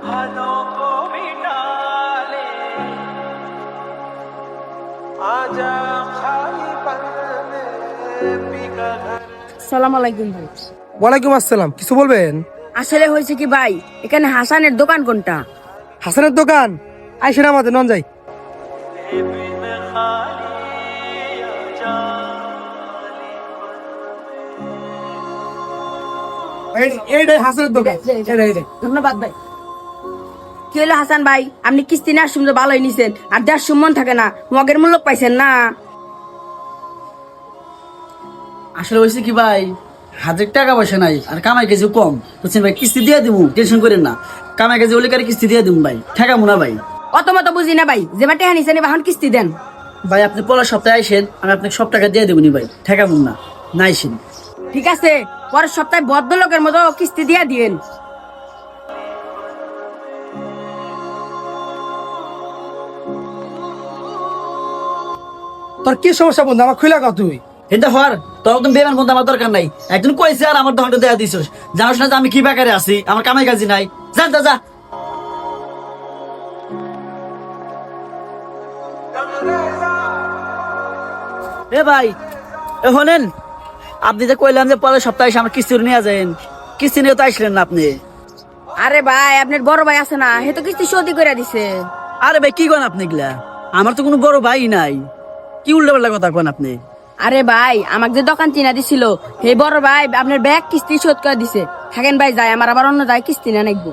সালাম আলাইকুম ভাই। ওয়ালাইকুম আসসালাম। কিছু বলবেন? আসলে হয়েছে কি ভাই, এখানে হাসানের দোকান কোনটা? হাসানের দোকান আইসেন আমাদের নন যাই। এইটাই হাসানের দোকান। ধন্যবাদ ভাই। কি হলো হাসান ভাই, আপনি কিস্তি নেওয়ার সময় ভালোই নিছেন, আর দেওয়ার সুমন থাকে না, মগের মূল্য পাইছেন না। আসলে হয়েছে কি ভাই, হাতের টাকা পয়সা নাই আর কামাই কেজি কম, বুঝছেন ভাই। কিস্তি দিয়ে দিব, টেনশন করেন না। কামাই কেজি ওলিকারে কিস্তি দিয়ে দিব ভাই, ঠেকাবো না ভাই। অত মতো বুঝি না ভাই, যে বাটে নিছেন এখন কিস্তি দেন। ভাই আপনি পরের সপ্তাহে আইসেন, আমি আপনাকে সব টাকা দিয়ে দেবো নি ভাই, ঠেকাবো না। না আইসেন। ঠিক আছে, পরের সপ্তাহে ভদ্রলোকের মতো কিস্তি দিয়ে দিয়েন। তোর কি সমস্যা বন্ধু, আমার খুলে কর তুই। এটা হর তোর একদম বেমান বন্ধু আমার দরকার নাই। একজন কইছে আর আমার দোকানটা দেয়া দিছিস, জানোস না যে আমি কি বেকারে আছি, আমার কামাই কাজি নাই। যা যা যা। এ ভাই এ হলেন, আপনি যে কইলাম যে পরের সপ্তাহে এসে আমার কিস্তি নিয়ে যাবেন, কিস্তি নিয়ে তো আসলেন না আপনি। আরে ভাই, আপনার বড় ভাই আছে না, হে তো কিস্তি শোধই করে দিছে। আরে ভাই কি করেন আপনি গলা, আমার তো কোনো বড় ভাই নাই, কি উল্টা পাল্টা কথা কন আপনি। আরে ভাই, আমাকে যে দোকান চিনা দিছিল, হে বড় ভাই আপনার ব্যাগ কিস্তি শোধ করে দিছে। থাকেন ভাই, যাই আমার আবার অন্য যায় কিস্তি না নাকবো।